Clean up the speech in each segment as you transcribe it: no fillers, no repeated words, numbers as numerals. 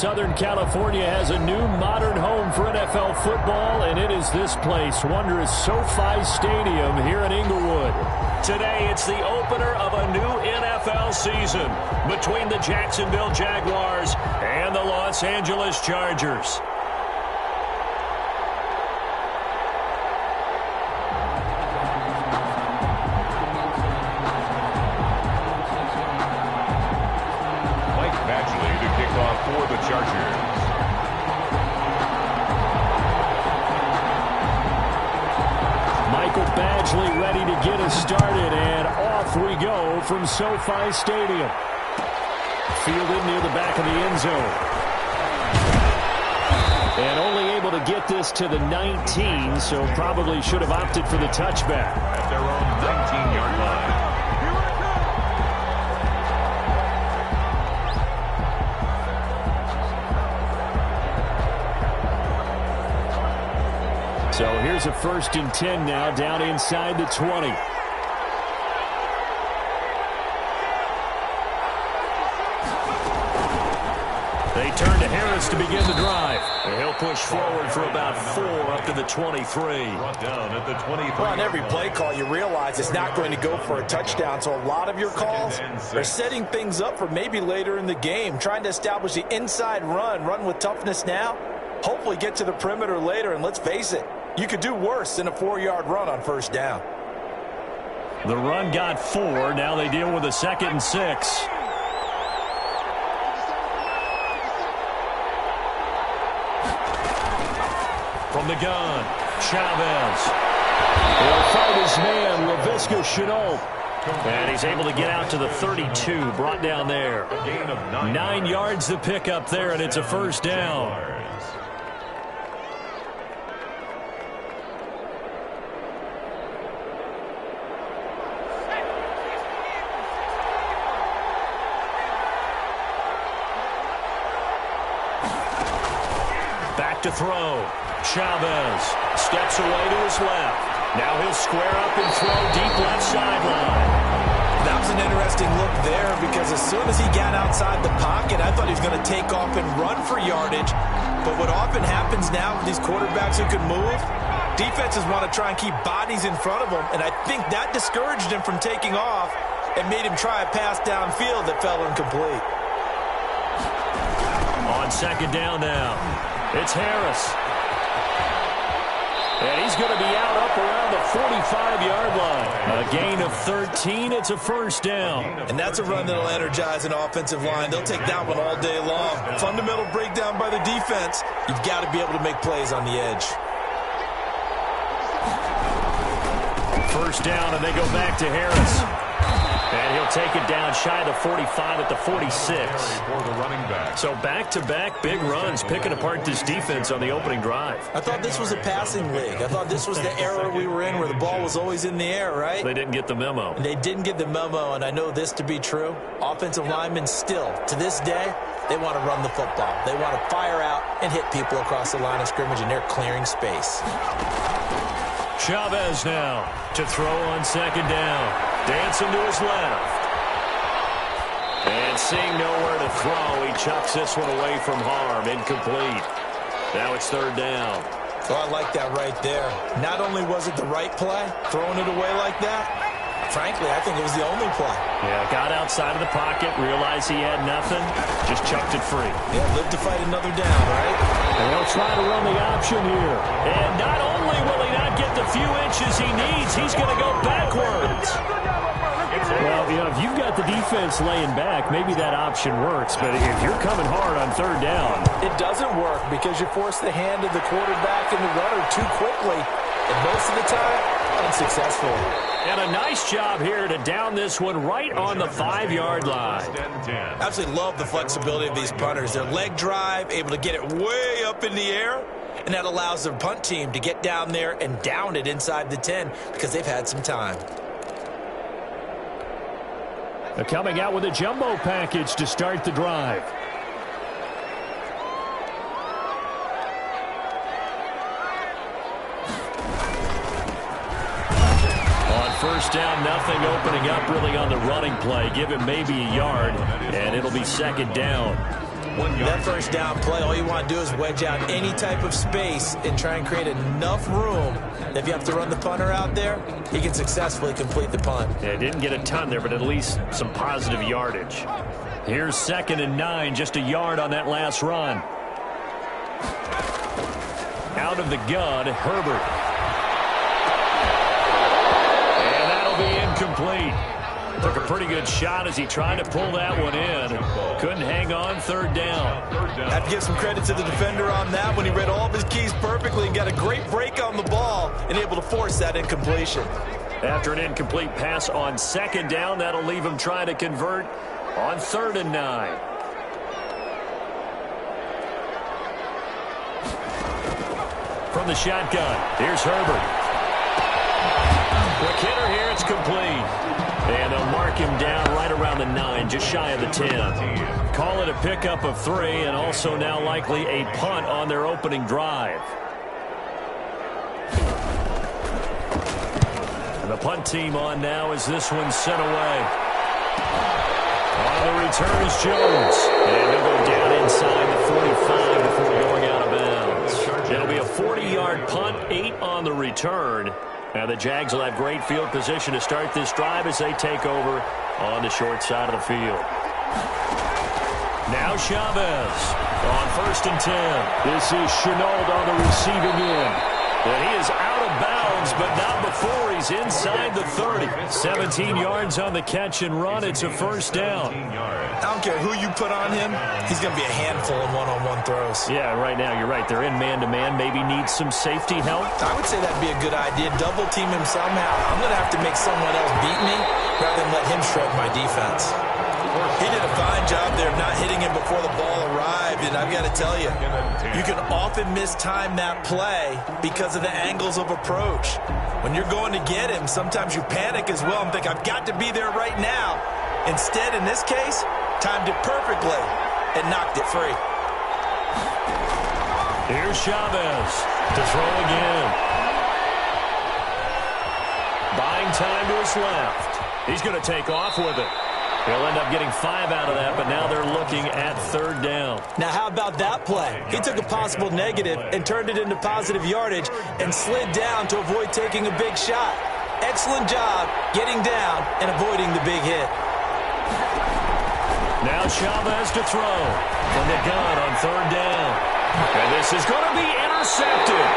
Southern California has a new modern home for NFL football, and it is this place, wondrous SoFi Stadium here in Inglewood. Today, it's the opener of a new NFL season between the Jacksonville Jaguars and the Los Angeles Chargers. For the Chargers. Michael Badgley ready to get us started, and off we go from SoFi Stadium. Fielded near the back of the end zone. And only able to get this to the 19, so probably should have opted for the touchback. At their own 19-yard line. So here's a 1st and 10 now, down inside the 20. They turn to Harris to begin the drive. And he'll push forward for about 4 up to the 23. Brought down at the 23. Well, on every play call, you realize it's not going to go for a touchdown. So a lot of your calls are setting things up for maybe later in the game, trying to establish the inside run with toughness now. Hopefully get to the perimeter later, and let's face it, you could do worse than a 4-yard run on 1st down. The run got 4. Now they deal with a 2nd and 6. From the gun, Chavez. He'll fight his man, Laviska Shenault. And he's able to get out to the 32, brought down there. 9 yards to pick up there, and it's a 1st down. To throw. Chavez steps away to his left. Now he'll square up and throw deep left sideline. That was an interesting look there because as soon as he got outside the pocket, I thought he was going to take off and run for yardage. But what often happens now with these quarterbacks who can move, defenses want to try and keep bodies in front of them, and I think that discouraged him from taking off and made him try a pass downfield that fell incomplete. On 2nd down now. It's Harris. And he's going to be out up around the 45-yard line. A gain of 13. It's a 1st down. And that's a run that will energize an offensive line. They'll take that one all day long. Fundamental breakdown by the defense. You've got to be able to make plays on the edge. 1st down, and they go back to Harris. And he'll take it down shy of the 45 at the 46. For the running back. So back-to-back big runs, picking apart this defense on the opening drive. I thought this was a passing league. I thought this was the era we were in where the ball was always in the air, right? They didn't get the memo. They didn't get the memo, and I know this to be true. Offensive linemen still, to this day, they want to run the football. They want to fire out and hit people across the line of scrimmage, and they're clearing space. Chavez now to throw on 2nd down. Dancing to his left. And seeing nowhere to throw, he chucks this one away from harm. Incomplete. Now it's 3rd down. Oh, I like that right there. Not only was it the right play, throwing it away like that, frankly, I think it was the only play. Yeah, got outside of the pocket, realized he had nothing, just chucked it free. Yeah, live to fight another down, right? And he'll try to run the option here. And not only will he not get the few inches he needs, he's going to go backwards. Well, you know, if you've got the defense laying back, maybe that option works. But if you're coming hard on 3rd down, it doesn't work because you force the hand of the quarterback and the runner too quickly. And most of the time, unsuccessful. And a nice job here to down this one right on the 5-yard line. Absolutely love the flexibility of these punters. Their leg drive, able to get it way up in the air, and that allows their punt team to get down there and down it inside the 10 because they've had some time. They're coming out with a jumbo package to start the drive. On 1st down, nothing opening up really on the running play. Give him maybe a yard, and it'll be 2nd down. 1 yard. That first down play, all you want to do is wedge out any type of space and try and create enough room. If you have to run the punter out there, he can successfully complete the punt. Yeah, didn't get a ton there, but at least some positive yardage. Here's 2nd and 9, just a yard on that last run. Out of the gun, Herbert. And that'll be incomplete. Took a pretty good shot as he tried to pull that one in. Couldn't hang on, 3rd down. I have to give some credit to the defender on that when he read all of his keys perfectly and got a great break on the ball and able to force that incompletion. After an incomplete pass on 2nd down, that'll leave him trying to convert on 3rd and 9. From the shotgun, here's Herbert. Quick hitter here, it's complete. And they'll mark him down right around the 9, just shy of the 10. Call it a pickup of 3, and also now likely a punt on their opening drive. And the punt team on now as this one's sent away. On the return is Jones. And he'll go down inside the 45 before going out of bounds. It'll be a 40-yard punt, 8 on the return. Now the Jags will have great field position to start this drive as they take over on the short side of the field. Now Chavez on 1st and 10. This is Shenault on the receiving end. And he is out of bounds, but not before he's inside the 30. 17 yards on the catch and run. It's a 1st down. I don't care who you put on him, he's going to be a handful in one-on-one throws. Yeah, right now you're right. They're in man-to-man. Maybe need some safety help. I would say that'd be a good idea. Double team him somehow. I'm going to have to make someone else beat me rather than let him shred my defense. He did a fine job there of not hitting him before the ball arrived, and I've got to tell you, you can often mistime that play because of the angles of approach. When you're going to get him, sometimes you panic as well and think, I've got to be there right now. Instead, in this case, timed it perfectly and knocked it free. Here's Chavez to throw again. Buying time to his left. He's going to take off with it. He'll end up getting 5 out of that, but now they're looking at 3rd down. Now, how about that play? He took a possible negative and turned it into positive yardage and slid down to avoid taking a big shot. Excellent job getting down and avoiding the big hit. Now Chavez to throw from the gun on 3rd down. And this is going to be intercepted.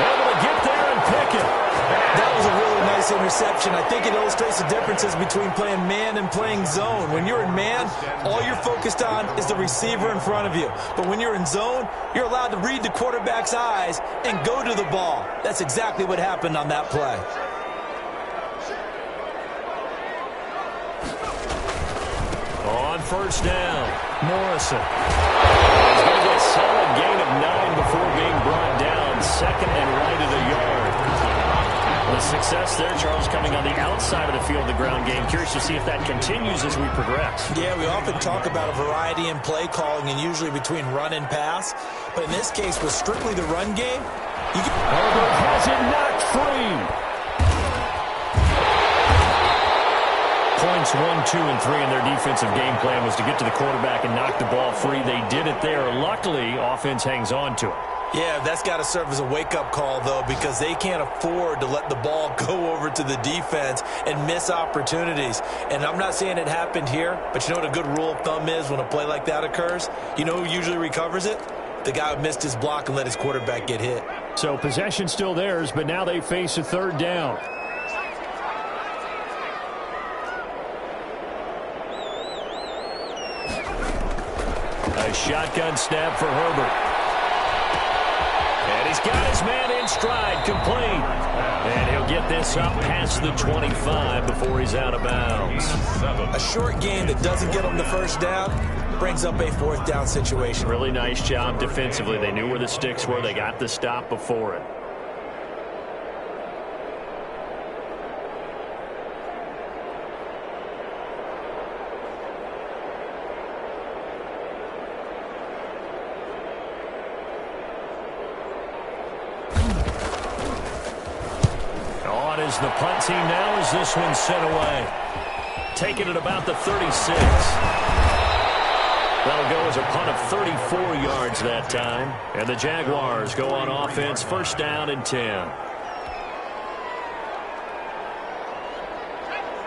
Able to get there and pick it. That was a really nice interception. I think it illustrates the differences between playing man and playing zone. When you're in man, all you're focused on is the receiver in front of you. But when you're in zone, you're allowed to read the quarterback's eyes and go to the ball. That's exactly what happened on that play. On 1st down, Morrison. He's going to get a solid gain of 9 before being brought down. 2nd and right of the yard. The success there, Charles, coming on the outside of the field, the ground game. Curious to see if that continues as we progress. Yeah, we often talk about a variety in play calling and usually between run and pass. But in this case, with strictly the run game, Herbert has it knocked free. Points 1, 2, and 3 in their defensive game plan was to get to the quarterback and knock the ball free. They did it there. Luckily, offense hangs on to it. Yeah, that's got to serve as a wake-up call, though, because they can't afford to let the ball go over to the defense and miss opportunities. And I'm not saying it happened here, but you know what a good rule of thumb is when a play like that occurs? You know who usually recovers it? The guy who missed his block and let his quarterback get hit. So possession still theirs, but now they face a 3rd down. A shotgun snap for Herbert. And he's got his man in stride, complete. And he'll get this up past the 25 before he's out of bounds. A short game that doesn't get him the 1st down brings up a 4th down situation. Really nice job defensively. They knew where the sticks were. They got the stop before it. Is the punt team now as this one's sent away. Taking it about the 36. That'll go as a punt of 34 yards that time. And the Jaguars go on offense, first down and 10.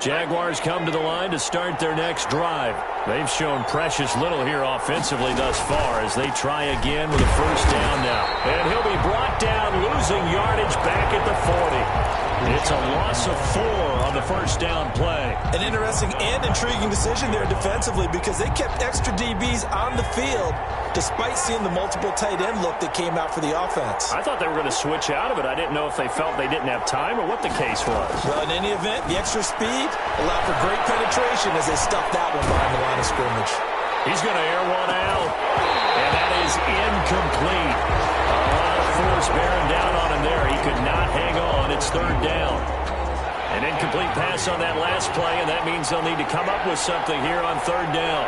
Jaguars come to the line to start their next drive. They've shown precious little here offensively thus far as they try again with a first down now. And he'll be brought down, losing yardage back at the 40. It's a loss of 4 on the first down play. An interesting and intriguing decision there defensively because they kept extra DBs on the field despite seeing the multiple tight end look that came out for the offense. I thought they were going to switch out of it. I didn't know if they felt they didn't have time or what the case was. Well, in any event, the extra speed allowed for great penetration as they stuffed that one behind the line of scrimmage. He's going to air one out, and that is incomplete. A lot of force bearing down on him there. He could not hang on. It's third down. An incomplete pass on that last play, and that means they'll need to come up with something here on third down.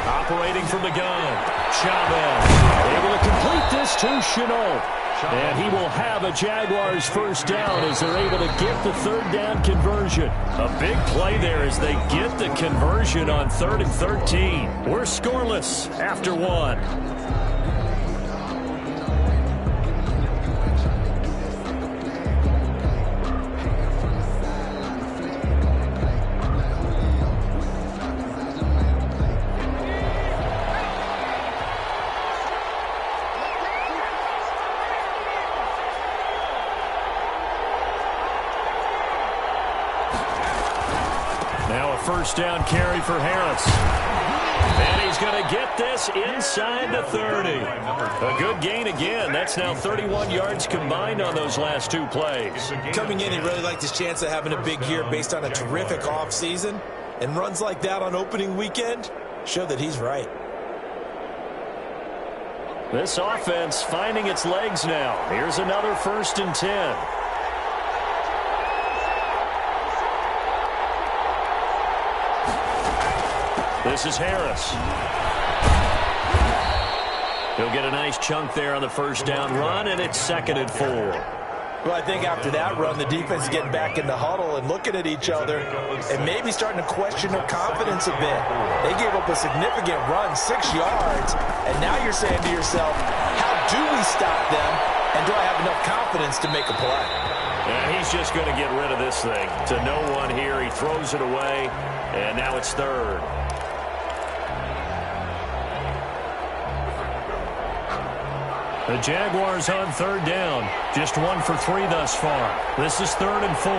Operating from the gun, Chavez able to complete this to Shenault. And he will have a Jaguars first down as they're able to get the third down conversion. A big play there as they get the conversion on 3rd and 13. We're scoreless after 1. First down carry for Harris. And he's going to get this inside the 30. A good gain again. That's now 31 yards combined on those last 2 plays. Coming in, he really liked his chance of having a big year based on a terrific offseason. And runs like that on opening weekend show that he's right. This offense finding its legs now. Here's another 1st and 10. This is Harris. He'll get a nice chunk there on the first down run, and it's 2nd and 4. Well, I think after that run, the defense is getting back in the huddle and looking at each other and maybe starting to question their confidence a bit. They gave up a significant run, 6 yards, and now you're saying to yourself, how do we stop them, and do I have enough confidence to make a play? And he's just going to get rid of this thing to no one here. He throws it away, and now it's 3rd. The Jaguars on 3rd down. Just 1 for 3 thus far. This is 3rd and 4.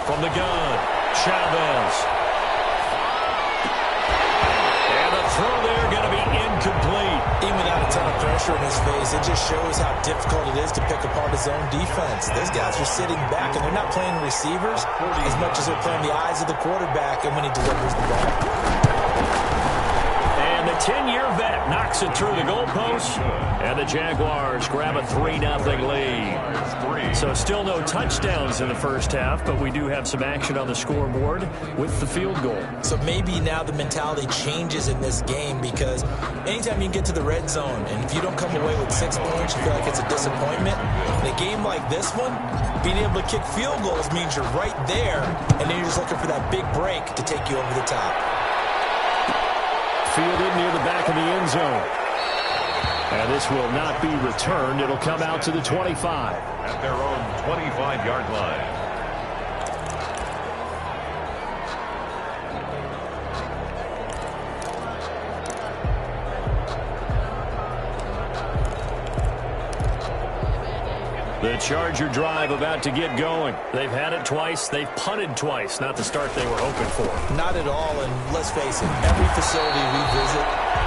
From the gun, Chavez. And the throw there going to be incomplete. Even without a ton of pressure in his face, it just shows how difficult it is to pick apart his own defense. Those guys are sitting back, and they're not playing receivers as much as they're playing the eyes of the quarterback and when he delivers the ball. And the 10-year vet knocks it through the goalpost, and the Jaguars grab a 3-0 lead. So still no touchdowns in the first half, but we do have some action on the scoreboard with the field goal. So maybe now the mentality changes in this game because anytime you get to the red zone, and if you don't come away with 6 points, you feel like it's a disappointment. In a game like this one, being able to kick field goals means you're right there, and then you're just looking for that big break to take you over the top. Fielded near the back of the end zone. And this will not be returned. It'll come out to the 25. At their own 25-yard line. The Charger drive about to get going. They've had it twice. They've punted twice. Not the start they were hoping for. Not at all, and let's face it, every facility we visit,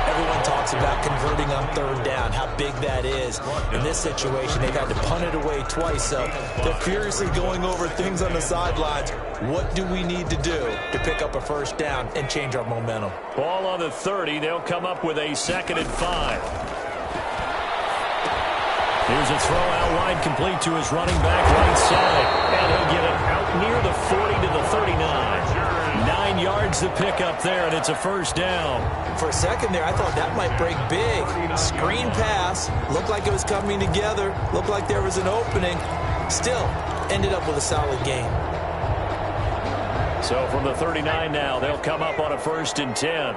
everyone talks about converting on 3rd down, how big that is. In this situation, they've had to punt it away twice, so they're furiously going over things on the sidelines. What do we need to do to pick up a first down and change our momentum? Ball on the 30. They'll come up with a 2nd and 5. Here's a throw out wide, complete to his running back right side. And he'll get it out near the 40 to the 39. 9 yards finds the pickup there, and it's a first down. For a second there, I thought that might break big. Screen pass. Looked like it was coming together. Looked like there was an opening. Still, ended up with a solid gain. So from the 39 now, they'll come up on a 1st and 10.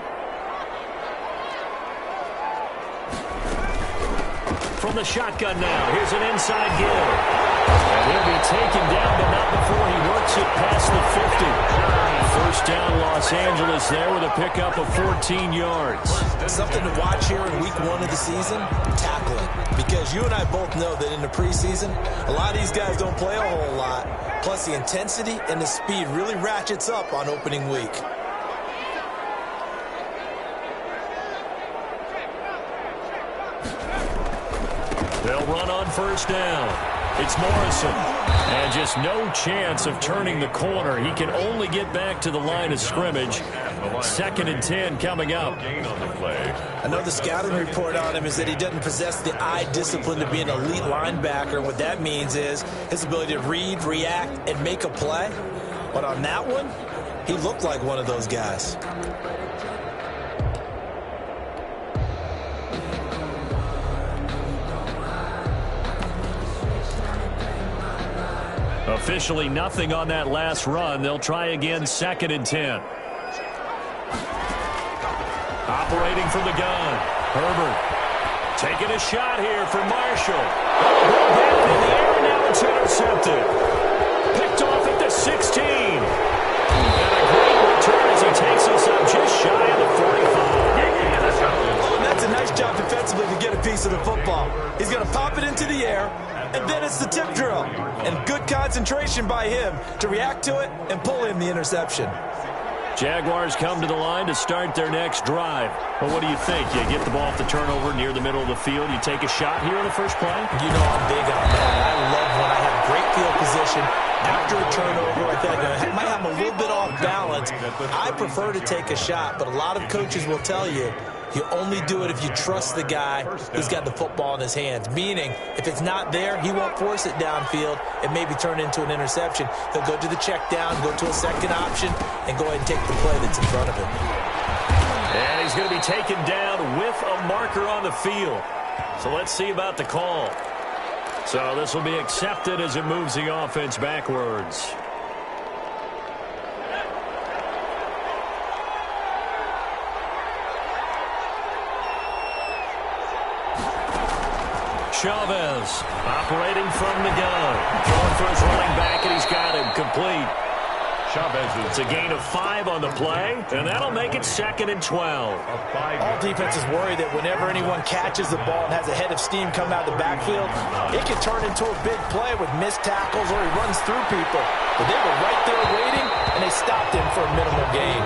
From the shotgun now, here's an inside give. And he'll be taken down, but not before he works it past the 50. First down, Los Angeles there with a pickup of 14 yards. Something to watch here in week 1 of the season, tackling. Because you and I both know that in the preseason, a lot of these guys don't play a whole lot. Plus the intensity and the speed really ratchets up on opening week. They'll run on first down. It's Morrison. And just no chance of turning the corner. He can only get back to the line of scrimmage. 2nd and 10 coming up. I know the scouting report on him is that he doesn't possess the eye discipline to be an elite linebacker. What that means is his ability to read, react, and make a play. But on that one, he looked like one of those guys. Officially nothing on that last run. They'll try again, 2nd and 10. Operating from the gun. Herbert taking a shot here for Marshall. Down in the air, now it's intercepted. Picked off at the 16. And a great return as he takes us up just shy of the 45. Oh, and that's a nice job defensively to get a piece of the football. He's going to pop it into the air, and then it's the tip drill. And good concentration by him to react to it and pull in the interception. Jaguars come to the line to start their next drive. Well, what do you think? You get the ball off the turnover near the middle of the field. You take a shot here in the first play? You know I'm big on that. I love when I have great field position. After a turnover, I feel like I might have a little bit off balance. I prefer to take a shot, but a lot of coaches will tell you you only do it if you trust the guy who's got the football in his hands. Meaning, if it's not there, he won't force it downfield and maybe turn it into an interception. He'll go to the check down, go to a second option, and go ahead and take the play that's in front of him. And he's going to be taken down with a marker on the field. So let's see about the call. So this will be accepted as it moves the offense backwards. Chavez operating from the gun. Throwing for his running back, and he's got him complete. Chavez. It's a gain of 5 on the play, and that'll make it 2nd and 12. All defenses worry that whenever anyone catches the ball and has a head of steam come out of the backfield, it can turn into a big play with missed tackles or he runs through people. But they were right there waiting, and they stopped him for a minimal gain.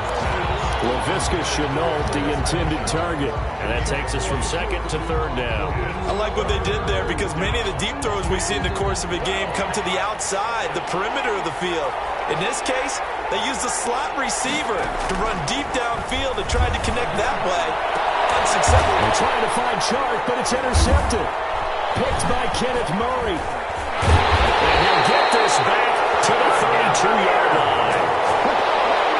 Laviska Shenault, the intended target. And that takes us from 2nd to 3rd down. I like what they did there because many of the deep throws we see in the course of a game come to the outside, the perimeter of the field. In this case, they used a slot receiver to run deep downfield and tried to connect that way. Unsuccessful. They're trying to find Chark, but it's intercepted. Picked by Kenneth Murray. And he'll get this back to the 32-yard line.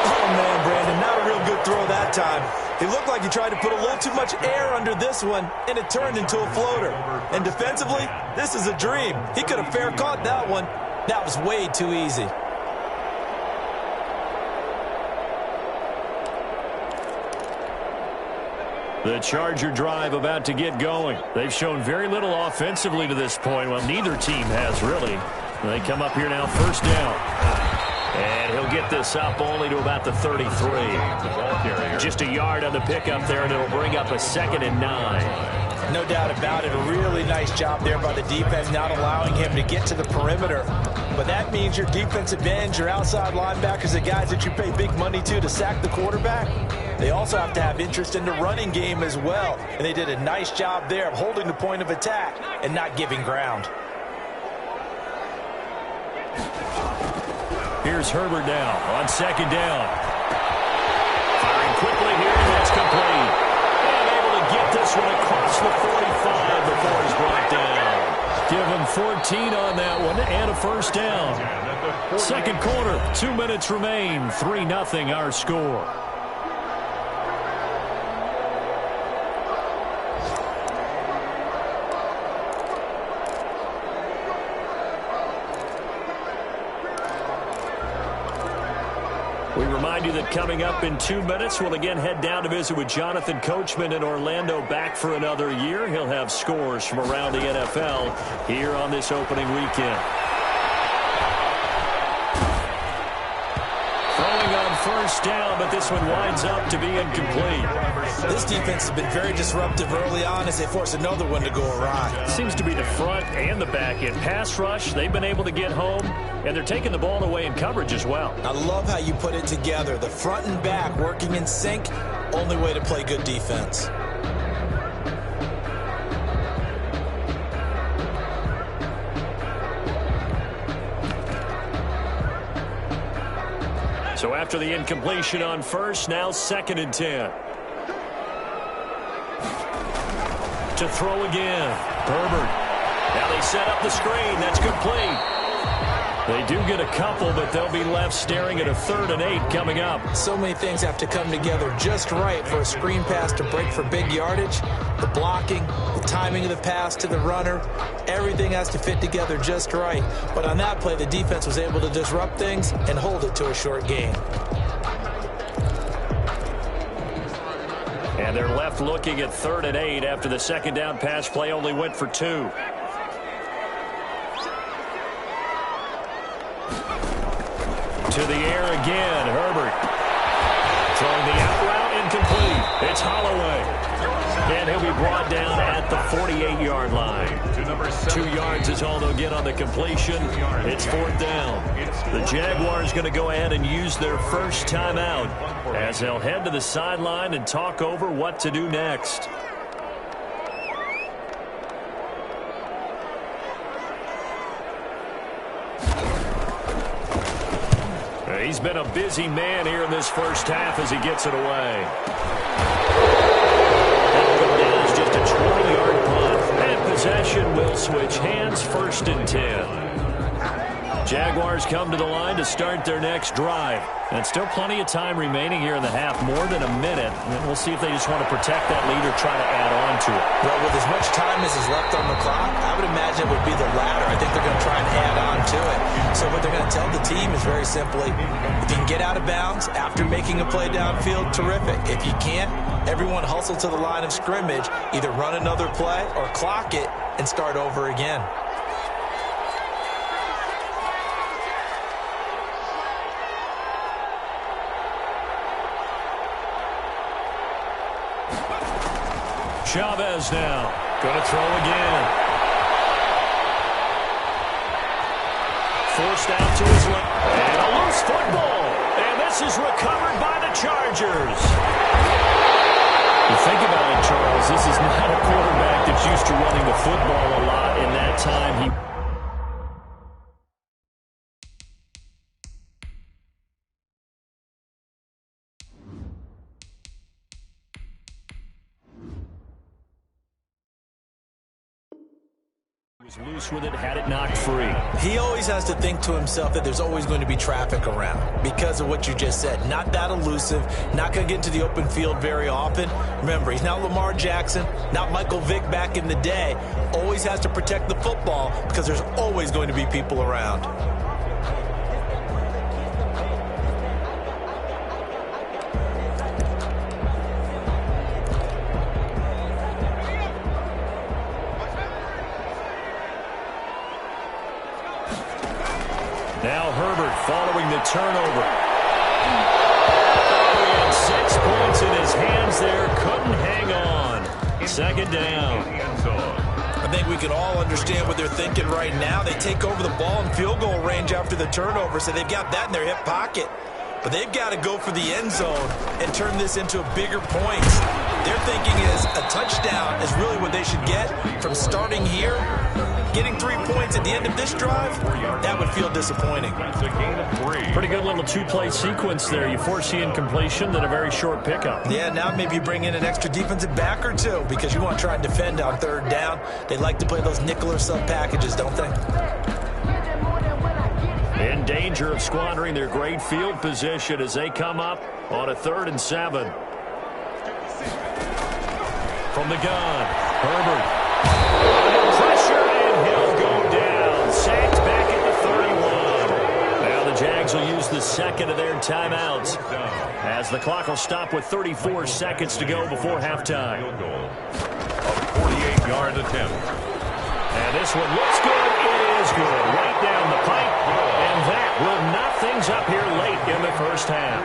Oh, man, Brandon, not a real good throw that time. He looked like he tried to put a little too much air under this one, and it turned into a floater. And defensively, this is a dream. He could have fair caught that one. That was way too easy. The Charger drive about to get going. They've shown very little offensively to this point. Well, neither team has, really. They come up here now, 1st down. And he'll get this up only to about the 33. Just a yard on the pickup there, and it'll bring up a 2nd and 9. No doubt about it. A really nice job there by the defense, not allowing him to get to the perimeter. But that means your defensive ends, your outside linebackers, the guys that you pay big money to sack the quarterback, they also have to have interest in the running game as well. And they did a nice job there of holding the point of attack and not giving ground. Here's Herbert now on 2nd down. Firing quickly here, and that's complete. And able to get this one across the 45 before he's brought down. Give him 14 on that one and a first down. Second quarter, 2 minutes remain. 3-0 our score. We remind you that coming up in 2 minutes, we'll again head down to visit with Jonathan Coachman in Orlando, back for another year. He'll have scores from around the NFL here on this opening weekend. Throwing on first down, but this one winds up to be incomplete. This defense has been very disruptive early on as they force another one to go awry. Seems to be the front and the back end. Pass rush, they've been able to get home, and they're taking the ball away in coverage as well. I love how you put it together. The front and back working in sync, only way to play good defense. So after the incompletion on first, now 2nd and 10. To throw again. Herbert. Now they set up the screen. That's complete. They do get a couple, but they'll be left staring at a 3rd and 8 coming up. So many things have to come together just right for a screen pass to break for big yardage. The blocking, the timing of the pass to the runner, everything has to fit together just right. But on that play, the defense was able to disrupt things and hold it to a short gain. And they're left looking at 3rd and 8 after the 2nd down pass play only went for 2. To the air again, Herbert. Throwing the out route, incomplete. It's Holloway. And he'll be brought down at the 48-yard line. 2 yards is all they'll get on the completion. It's 4th down. The Jaguars going to go ahead and use their first timeout as they'll head to the sideline and talk over what to do next. He's been a busy man here in this first half as he gets it away. That'll go down as just a 20-yard punt. And possession will switch hands, 1st and 10. Jaguars come to the line to start their next drive. And still plenty of time remaining here in the half, more than a minute. And we'll see if they just want to protect that lead or try to add on to it. Well, with as much time as is left on the clock, I would imagine it would be the latter. I think they're going to try and add on to it. So what they're going to tell the team is very simply, if you can get out of bounds after making a play downfield, terrific. If you can't, everyone hustle to the line of scrimmage, either run another play or clock it and start over again. Chavez now. Going to throw again. Forced out to his left. And a loose football. And this is recovered by the Chargers. You think about it, Charles, this is not a quarterback that's used to running the football a lot. In that time, he was loose with it, had it knocked free. He always has to think to himself that there's always going to be traffic around because of what you just said. Not that elusive, not going to get into the open field very often. Remember, he's not Lamar Jackson, not Michael Vick back in the day. Always has to protect the football because there's always going to be people around. Now Herbert following the turnover. He had 6 points in his hands there. Couldn't hang on. 2nd down. I think we can all understand what they're thinking right now. They take over the ball in field goal range after the turnover, so they've got that in their hip pocket. but they've got to go for the end zone and turn this into bigger points. Their thinking is a touchdown is really what they should get from starting here. Getting 3 points at the end of this drive, that would feel disappointing. That's a gain of 3. Pretty good little two-play sequence there. You force the incompletion, then a very short pickup. Yeah, now maybe you bring in an extra defensive back or two because you want to try and defend on third down. They like to play those nickel or sub packages, don't they? In danger of squandering their great field position as they come up on a 3rd and 7. From the gun, Herbert. Pressure, and he'll go down. Sacked back at the 31. Now the Jags will use the second of their timeouts as the clock will stop with 34 seconds to go before halftime. A 48-yard attempt. And this one looks good. It is good. Right down the pipe. And that will knock things up here late in the first half.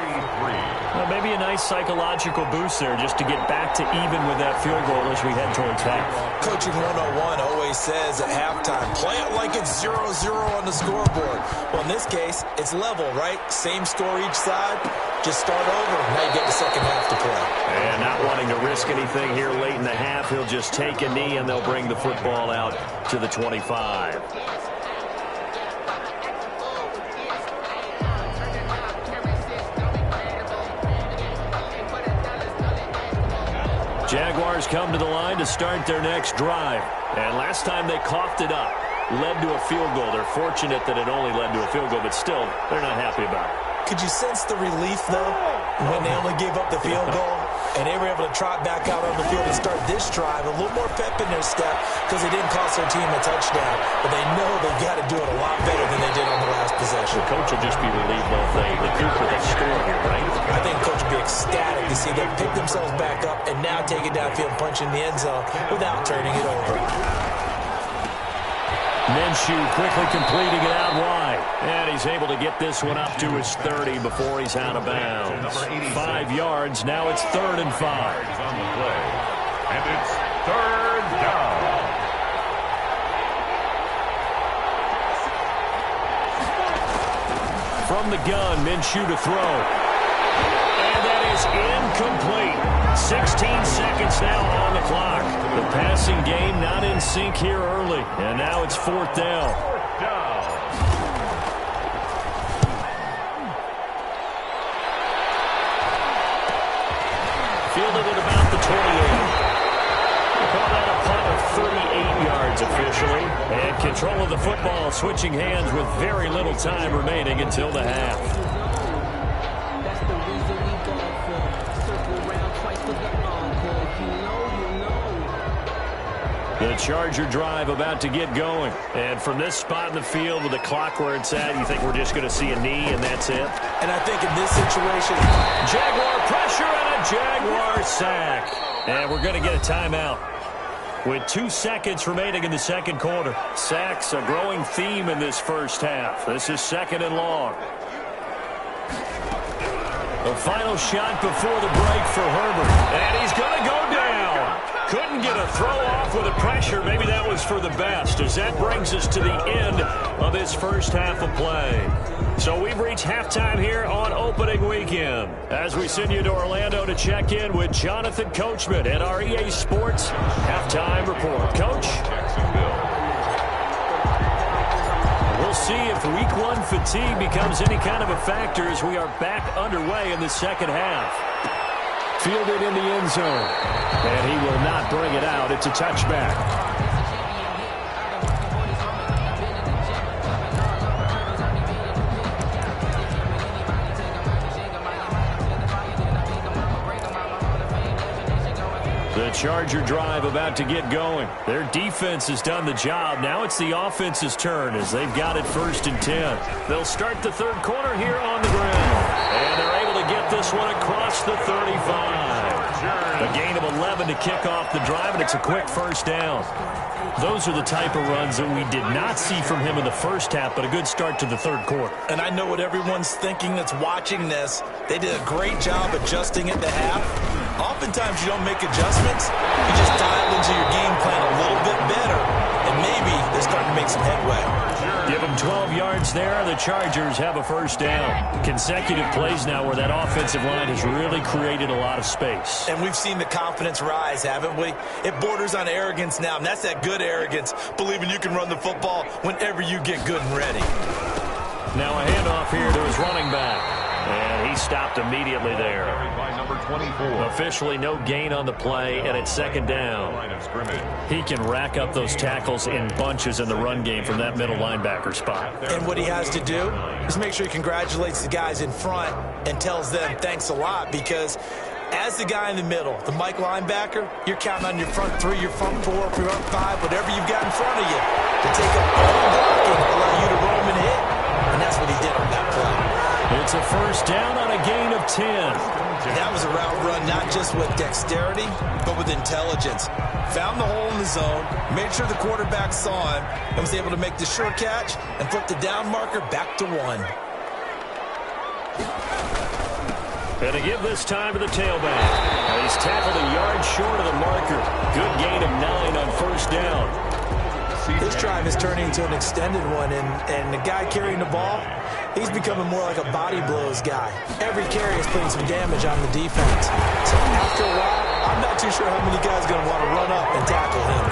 Well, maybe a nice psychological boost there just to get back to even with that field goal as we head towards half. Coaching 101 always says at halftime, play it like it's 0-0 on the scoreboard. Well, in this case, it's level, right? Same score each side. Just start over. Now you get the second half to play. And not wanting to risk anything here late in the half, he'll just take a knee and they'll bring the football out to the 25. Jaguars come to the line to start their next drive. And last time they coughed it up, led to a field goal. They're fortunate that it only led to a field goal, but still, they're not happy about it. Could you sense the relief, though, when they only gave up the field goal and they were able to trot back out on the field and start this drive? A little more pep in their step because they didn't cost their team a touchdown, but they know they've got to do it a lot better than they did on the last possession. The coach will just be relieved if they recoup with a score here, right? I think the coach will be ecstatic to see them pick themselves back up and now take it downfield and punch in the end zone without turning it over. Minshew quickly completing it out wide. And he's able to get this one up to his 30 before he's out of bounds. 5 yards. Now it's 3rd and 5. On the play. And it's 3rd down. From the gun, Minshew to throw. And that is incomplete. 16 seconds now on the clock. The passing game not in sync here early. And now it's 4th down. Fielded at about the 28. We call that a punt of 38 yards officially. And control of the football switching hands with very little time remaining until the half. The Charger drive about to get going. And from this spot in the field with the clock where it's at, you think we're just going to see a knee and that's it? And I think in this situation, Jaguar pressure and a Jaguar sack. And we're going to get a timeout. With 2 seconds remaining in the second quarter. Sacks a growing theme in this first half. This is 2nd and long. The final shot before the break for Herbert. And he's going to go down. Couldn't get a throw off with the pressure. Maybe that was for the best, as that brings us to the end of this first half of play. So we've reached halftime here on opening weekend as we send you to Orlando to check in with Jonathan Coachman at our EA Sports Halftime Report. Coach? We'll see if Week 1 fatigue becomes any kind of a factor as we are back underway in the second half. Fielded in the end zone. And he will not bring it out. It's a touchback. The Charger drive about to get going. Their defense has done the job. Now it's the offense's turn as they've got it 1st and 10. They'll start the third quarter here on the ground. And they're able to get this one across the 35. A gain of 11 to kick off the drive, and it's a quick first down. Those are the type of runs that we did not see from him in the first half, but a good start to the third quarter. And I know what everyone's thinking that's watching this. They did a great job adjusting at the half. Oftentimes you don't make adjustments. You just dial into your game plan a little bit better, and maybe they're starting to make some headway. Give them 12 yards there. The Chargers have a first down. Consecutive plays now where that offensive line has really created a lot of space. And we've seen the confidence rise, haven't we? It borders on arrogance now, and that's that good arrogance, believing you can run the football whenever you get good and ready. Now a handoff here to his running back. And he stopped immediately there. By number 24. Officially no gain on the play, and it's second down. He can rack up those tackles in bunches in the run game from that middle linebacker spot. And what he has to do is make sure he congratulates the guys in front and tells them thanks a lot, because as the guy in the middle, the Mike linebacker, you're counting on your front three, your front four, your front five, whatever you've got in front of you to take up all the blocking, allow you to roam and hit. And that's what he did on that play. It's a first down on a gain of 10. That was a route run not just with dexterity, but with intelligence. Found the hole in the zone, made sure the quarterback saw him, and was able to make the sure catch and flip the down marker back to 1. And to give this time to the tailback. He's tackled a yard short of the marker. Good gain of 9 on first down. This drive is turning into an extended one, and the guy carrying the ball, he's becoming more like a body blows guy. Every carry is putting some damage on the defense. So after a while, I'm not too sure how many guys are going to want to run up and tackle him.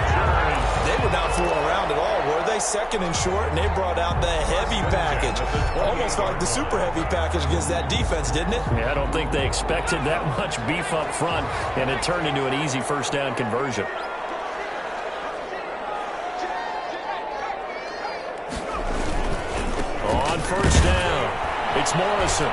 They were not fooling around at all, were they? Second and short, and they brought out the heavy package. Almost like the super heavy package against that defense, didn't it? Yeah, I don't think they expected that much beef up front, and it turned into an easy first down conversion. On first down, it's Morrison.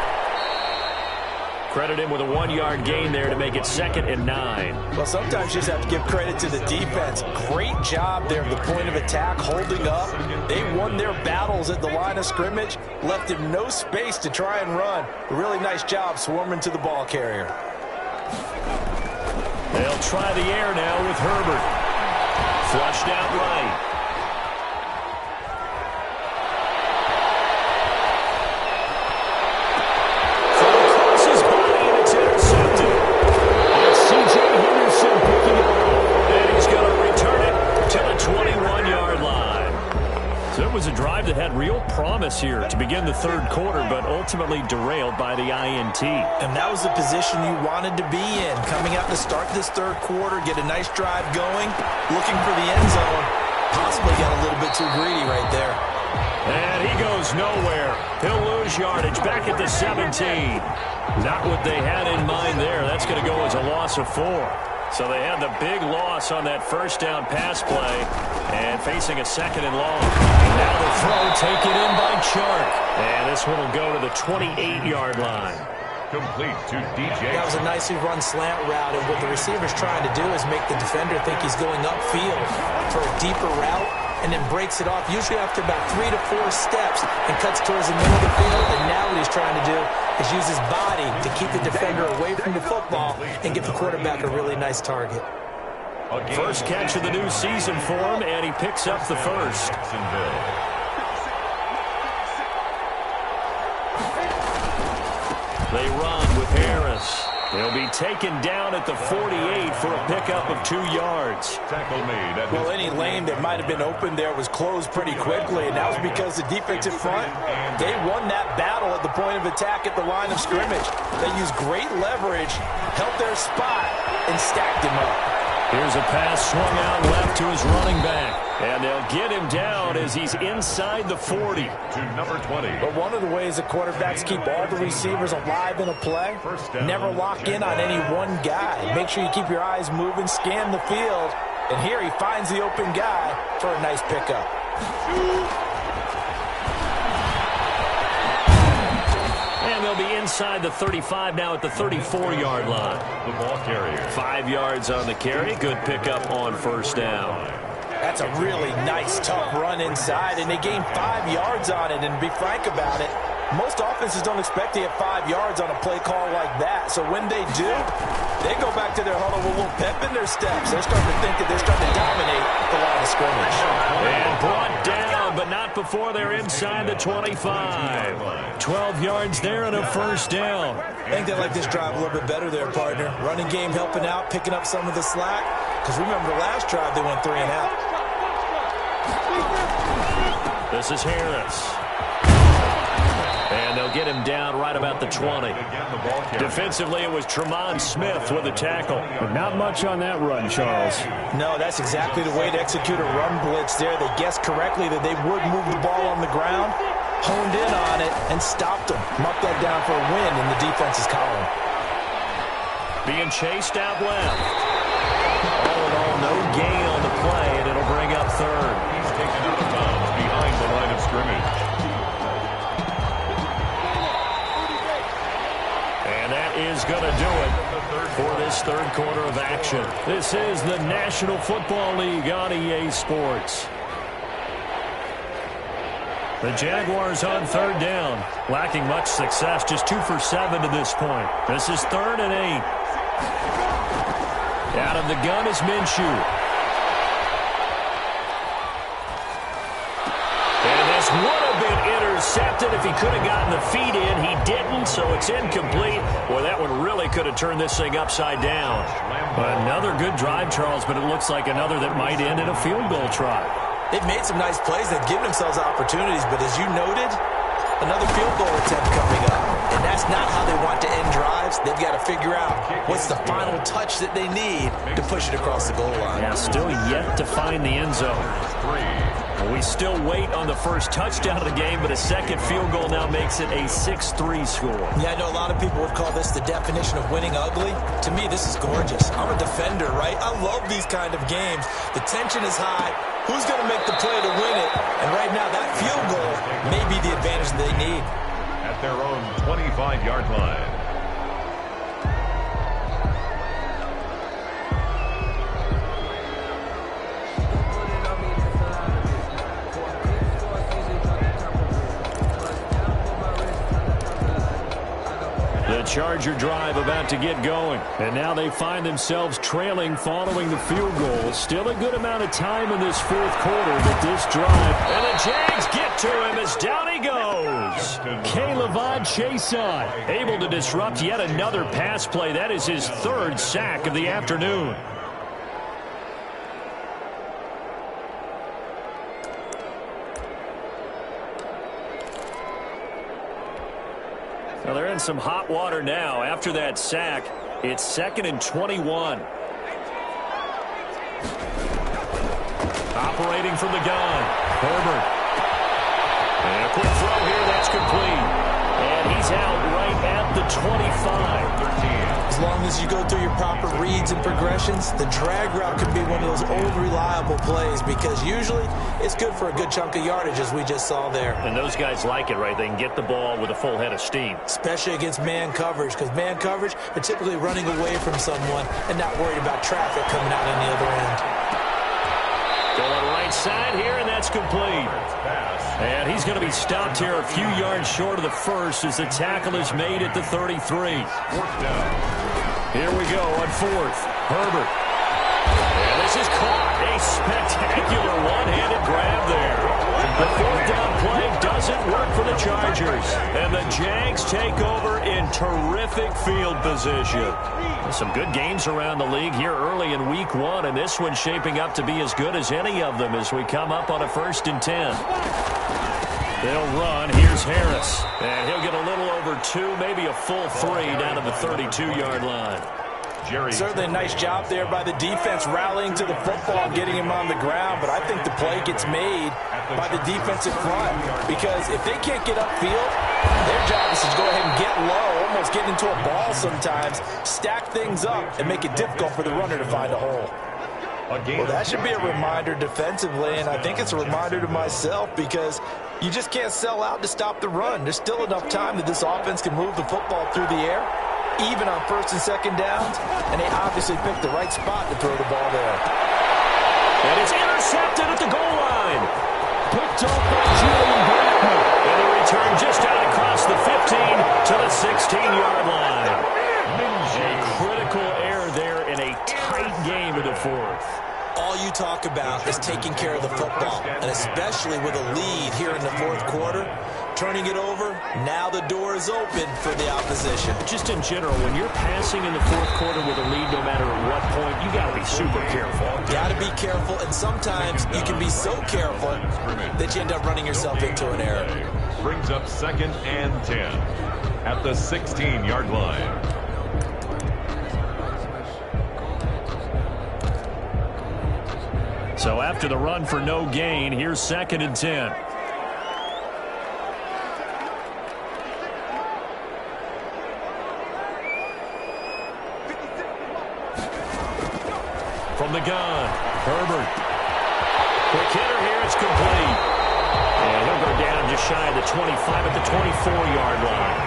Credit him with a 1-yard gain there to make it 2nd and 9. Well, sometimes you just have to give credit to the defense. Great job there at the point of attack, holding up. They won their battles at the line of scrimmage, left him no space to try and run. A really nice job swarming to the ball carrier. They'll try the air now with Herbert. Flushed out right. Was a drive that had real promise here to begin the third quarter, but ultimately derailed by the INT. And that was the position you wanted to be in. Coming out to start this third quarter, get a nice drive going, looking for the end zone. Possibly got a little bit too greedy right there. And he goes nowhere. He'll lose yardage back at the 17. Not what they had in mind there. That's going to go as a loss of 4. So they had the big loss on that first down pass play and facing a 2nd and long. Now the throw taken in by Chark. And this one will go to the 28-yard line. Complete to DJ. That was a nicely run slant route, and what the receiver's trying to do is make the defender think he's going upfield for a deeper route, and then breaks it off, usually after about 3 to 4 steps, and cuts towards the middle of the field. And now what he's trying to do is use his body to keep the defender away from the football and give the quarterback a really nice target. First catch of the new season for him, and he picks up the first. They run with Harris. They'll be taken down at the 48 for a pickup of 2 yards. Tackle made. Well, any lane that might have been open there was closed pretty quickly, and that was because the defensive front, they won that battle at the point of attack at the line of scrimmage. They used great leverage, held their spot, and stacked him up. Here's a pass swung out left to his running back. And they'll get him down as he's inside the 40. To number 20. But one of the ways that quarterbacks keep all the receivers alive in a play, never lock in on any one guy. Make sure you keep your eyes moving, scan the field. And here he finds the open guy for a nice pickup. And they'll be inside the 35 now at the 34-yard line. The ball carrier. 5 yards on the carry. Good pickup on first down. That's a really nice, tough run inside, and they gained 5 yards on it. And to be frank about it, most offenses don't expect to get 5 yards on a play call like that. So when they do, they go back to their huddle with a little pep in their steps. They're starting to think that they're starting to dominate the line of scrimmage. And brought down, but not before they're inside the 25. 12 yards there and a first down. I think they like this drive a little bit better there, partner. Running game helping out, picking up some of the slack. Because remember, the last drive they went 3 and out. This is Harris. And they'll get him down right about the 20. Defensively, it was Tremont Smith with the tackle. But not much on that run, Charles. No, that's exactly the way to execute a run blitz there. They guessed correctly that they would move the ball on the ground, honed in on it, and stopped them. Marked that down for a win in the defense's column. Being chased out left. All in all, no gain on the play, and it'll bring up third. He's taken out of bounds behind the line of scrimmage. And that is going to do it for this third quarter of action. This is the National Football League on EA Sports. The Jaguars on third down, lacking much success, just 2 for 7 to this point. This is 3rd and 8. Out of the gun is Minshew. And this would have been intercepted if he could have gotten the feet in. He didn't, so it's incomplete. Boy, that one really could have turned this thing upside down. Another good drive, Charles, but it looks like another that might end in a field goal try. They've made some nice plays. They've given themselves opportunities, but as you noted, another field goal attempt coming up. And that's not how they want to end drives. They've got to figure out what's the final touch that they need to push it across the goal line. Yeah, still yet to find the end zone. We still wait on the first touchdown of the game, but a second field goal now makes it a 6-3 score. Yeah, I know a lot of people would call this the definition of winning ugly. To me, this is gorgeous. I'm a defender, right? I love these kind of games. The tension is high. Who's going to make the play to win it? And right now, that field goal may be the advantage they need. At their own 25-yard line. The Charger drive about to get going. And now they find themselves trailing following the field goal. Still a good amount of time in this fourth quarter, but this drive. And the Jags get to him as down he goes. K'Lavon Chaisson able to disrupt yet another pass play. That is his 3rd sack of the afternoon. Well, they're in some hot water now. After that sack, it's 2nd and 21. Operating from the gun, Herbert. And a quick throw here, that's complete. And he's out right at the 25. As long as you go through your proper reads and progressions, the drag route can be one of those old reliable plays because usually it's good for a good chunk of yardage, as we just saw there. And those guys like it, right? They can get the ball with a full head of steam. Especially against man coverage, because man coverage, they're typically running away from someone and not worried about traffic coming out on the other end. Going right side here, and that's complete. And he's going to be stopped here a few yards short of the first as the tackle is made at the 33. 4th down. Here we go on 4th. Herbert. And this is caught. A spectacular one-handed grab there. The 4th down play doesn't work for the Chargers. And the Jags take over in terrific field position. Some good games around the league here early in week 1, and this one's shaping up to be as good as any of them as we come up on a 1st and 10. They'll run. Here's Harris. And he'll get a little over 2, maybe a full 3 down to the 32-yard line. Certainly a nice job there by the defense rallying to the football, getting him on the ground, but I think the play gets made by the defensive front because if they can't get upfield, their job is to go ahead and get low, almost get into a ball sometimes, stack things up, and make it difficult for the runner to find a hole. Well, that should be a reminder defensively, and I think it's a reminder to myself because you just can't sell out to stop the run. There's still enough time that this offense can move the football through the air, even on 1st and 2nd downs, and they obviously picked the right spot to throw the ball there. And it's intercepted at the goal line. Picked up by Julian Blackmon. And the return just out across the 15 to the 16-yard line. A critical error there in a tight game in the 4th. All you talk about is taking care of the football, and especially with a lead here in the 4th quarter, turning it over. Now the door is open for the opposition. Just in general, when you're passing in the fourth quarter with a lead, no matter at what point, you got to be super careful. Got to be careful, and sometimes you can be so careful that you end up running yourself into an error. Brings up 2nd and 10 at the 16-yard line. So after the run for no gain, here's 2nd and 10. From the gun, Herbert. Quick hitter here, it's complete. And he'll go down just shy of the 25 at the 24-yard line.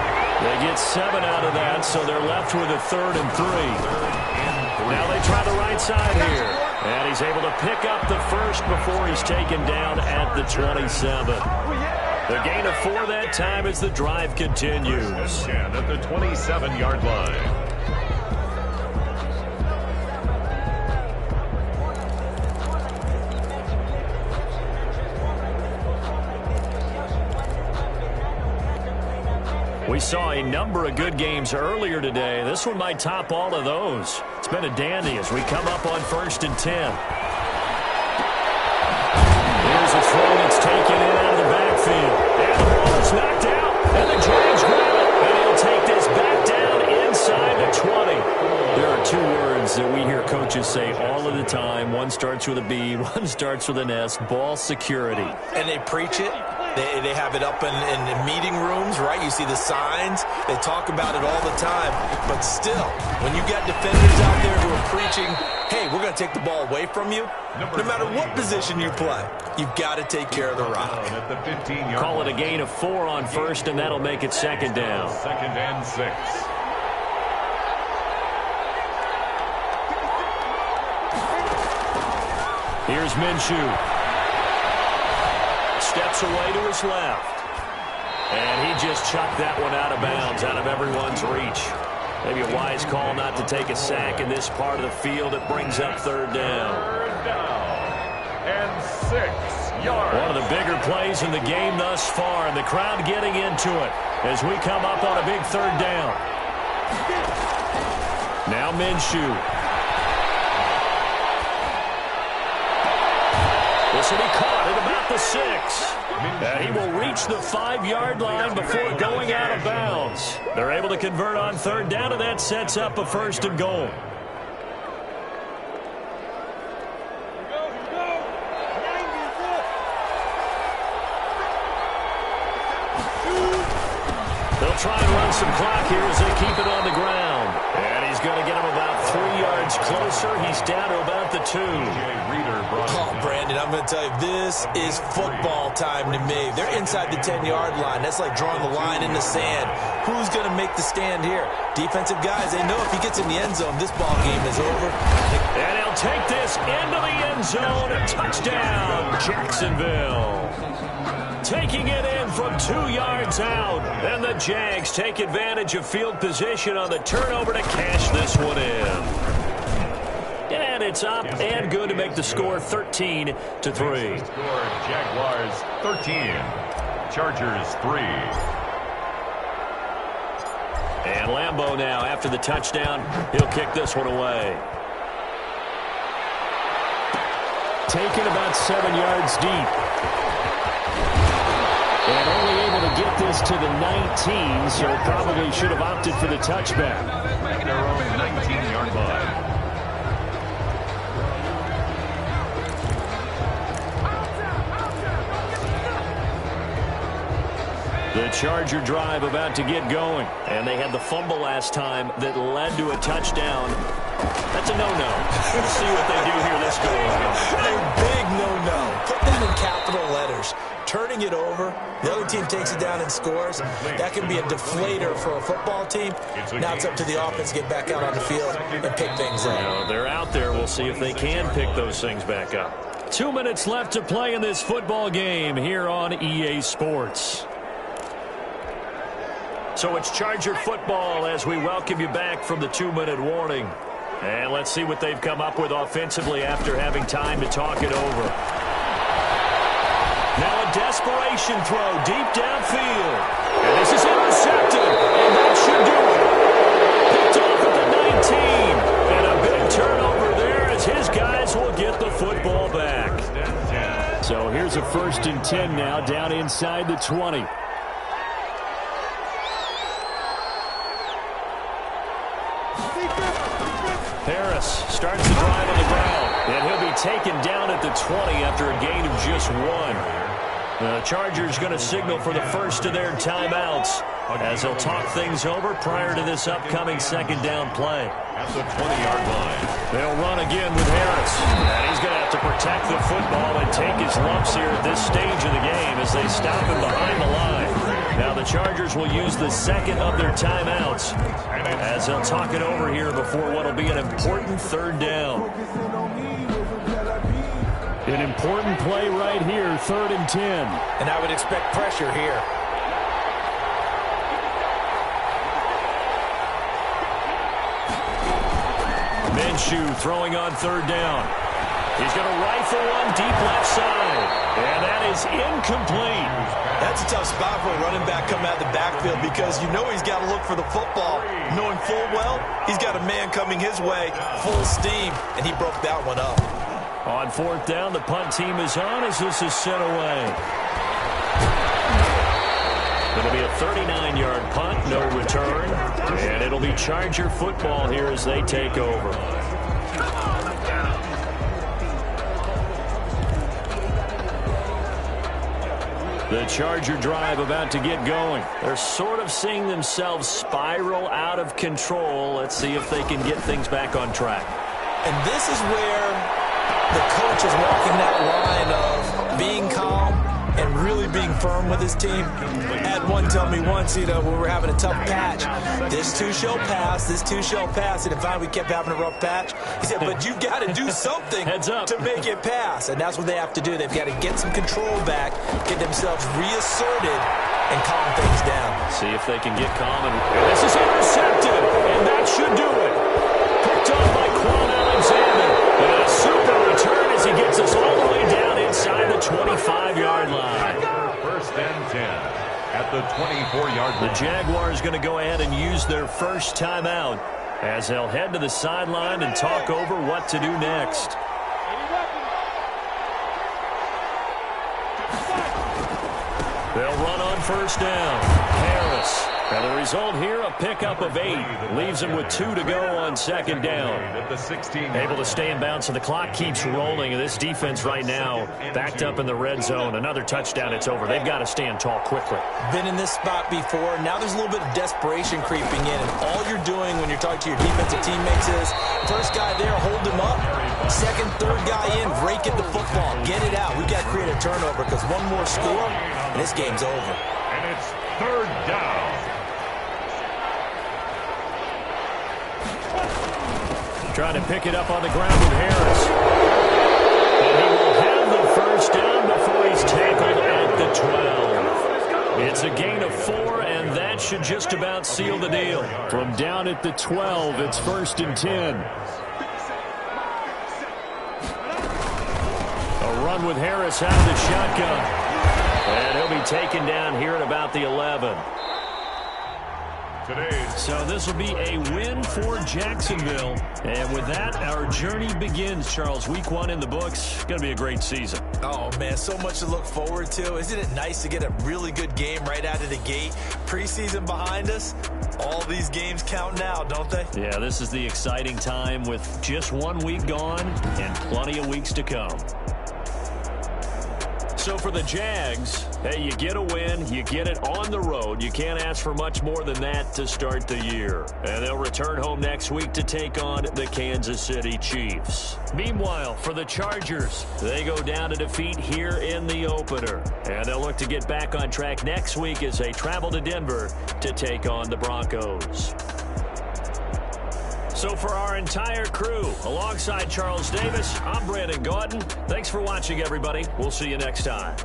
They get 7 out of that, so they're left with a 3rd and 3. Now they try the right side here. And he's able to pick up the first before he's taken down at the 27. The gain of 4 that time as the drive continues. And at the 27-yard line. We saw a number of good games earlier today. This one might top all of those. It's been a dandy as we come up on 1st and 10. Here's a throw that's taken in out of the backfield. And the ball is knocked out. And the Jags grab it. And he'll take this back down inside the 20. There are 2 words that we hear coaches say all of the time. One starts with a B, one starts with an S. Ball security. And they preach it. They have it up in meeting rooms, right? You see the signs. They talk about it all the time. But still, when you got defenders out there who are preaching, hey, we're going to take the ball away from you, no matter what position you play, you've got to take care of the rock. At the 15-yard Call it a gain of 4 on 1st, and that'll make it 2nd down. 2nd and 6. Here's Minshew. Steps away to his left. And he just chucked that one out of bounds, out of everyone's reach. Maybe a wise call not to take a sack in this part of the field. It brings up 3rd down. 3rd down and 6 yards. One of the bigger plays in the game thus far, and the crowd getting into it as we come up on a big 3rd down. Now Minshew. This will be caught at about the 6. And he will reach the 5-yard line before going out of bounds. They're able to convert on 3rd down, and that sets up a 1st and goal. They'll try and run some clock here as they keep it on the ground. And he's going to get him about 3 yards closer. He's down to about the 2. Oh, Brandon, I'm going to tell you, this is football time to me. They're inside the 10-yard line. That's like drawing the line in the sand. Who's going to make the stand here? Defensive guys, they know if he gets in the end zone, this ball game is over. And he'll take this into the end zone. Touchdown, Jacksonville. Taking it in from 2 yards out. And the Jags take advantage of field position on the turnover to cash this one in. And it's up and good to make the score 13-3. Jaguars 13, Chargers 3. And Lambeau now, after the touchdown, he'll kick this one away. Taken about 7 yards deep. And only able to get this to the 19, so probably should have opted for the touchback. Their own 19-yard line. The Charger drive about to get going. And they had the fumble last time that led to a touchdown. That's a no-no. We'll see what they do here this go around. A big no-no. Put that in capital letters. Turning it over, the other team takes it down and scores. That can be a deflator for a football team. Now it's up to the offense to get back out on the field and pick things up. You know, they're out there. We'll see if they can pick those things back up. 2 minutes left to play in this football game here on EA Sports. So it's Charger football as we welcome you back from the 2-minute warning. And let's see what they've come up with offensively after having time to talk it over. Now a desperation throw deep downfield. And this is intercepted, and that should do it. Picked off at the 19. And a big turnover there as his guys will get the football back. So here's a 1st and 10 now, down inside the 20. Harris starts the drive on the ground, and he'll be taken down at the 20 after a gain of just 1. The Chargers going to signal for the first of their timeouts as they'll talk things over prior to this upcoming 2nd down play. At the 20-yard line. They'll run again with Harris. And he's going to have to protect the football and take his lumps here at this stage of the game as they stop him behind the line. Now the Chargers will use the 2nd of their timeouts as they'll talk it over here before what will be an important 3rd down. An important play right here, 3rd and 10. And I would expect pressure here. Minshew throwing on 3rd down. He's going to rifle one deep left side. And that is incomplete. That's a tough spot for a running back coming out of the backfield because you know he's got to look for the football, knowing full well he's got a man coming his way, full steam, and he broke that one up. On 4th down, the punt team is on as this is sent away. It'll be a 39-yard punt, no return. And it'll be Charger football here as they take over. The Charger drive about to get going. They're sort of seeing themselves spiral out of control. Let's see if they can get things back on track. And this is where the coach is walking that line of being calm and really being firm with his team. I had one tell me once, when we were having a tough patch, this too shall pass, this too shall pass. And finally we kept having a rough patch. He said, but you've got to do something to make it pass. And that's what they have to do. They've got to get some control back, get themselves reasserted, and calm things down. See if they can get calm. And this is intercepted, and that should do it. Picked off by Quan Alexander. And a super return as he gets us all the way down inside the 25-yard line. 1st and 10 at the 24-yard line. The Jaguars going to go ahead and use their first timeout as they'll head to the sideline and talk over what to do next. They'll run on 1st down. Harris. And the result here, a pickup of 8. Leaves him with 2 to go on 2nd down. At the 16. Able to stay in bounds, so the clock keeps rolling. And this defense right now backed up in the red zone. Another touchdown, it's over. They've got to stand tall quickly. Been in this spot before. Now there's a little bit of desperation creeping in. And all you're doing when you're talking to your defensive teammates is, first guy there, hold him up. 2nd, 3rd guy in, rake at the football. Get it out. We've got to create a turnover because one more score, and this game's over. And it's 3rd down. Trying to pick it up on the ground with Harris. And he will have the 1st down before he's tackled at the 12. It's a gain of 4, and that should just about seal the deal. From down at the 12, it's 1st and 10. A run with Harris out of the shotgun. And he'll be taken down here at about the 11. So this will be a win for Jacksonville. And with that, our journey begins, Charles. Week 1 in the books. Going to be a great season. Oh, man, so much to look forward to. Isn't it nice to get a really good game right out of the gate? Preseason behind us. All these games count now, don't they? Yeah, this is the exciting time with just 1 week gone and plenty of weeks to come. So for the Jags, hey, you get a win, you get it on the road. You can't ask for much more than that to start the year. And they'll return home next week to take on the Kansas City Chiefs. Meanwhile, for the Chargers, they go down to defeat here in the opener. And they'll look to get back on track next week as they travel to Denver to take on the Broncos. So for our entire crew, alongside Charles Davis, I'm Brandon Gaudin. Thanks for watching, everybody. We'll see you next time.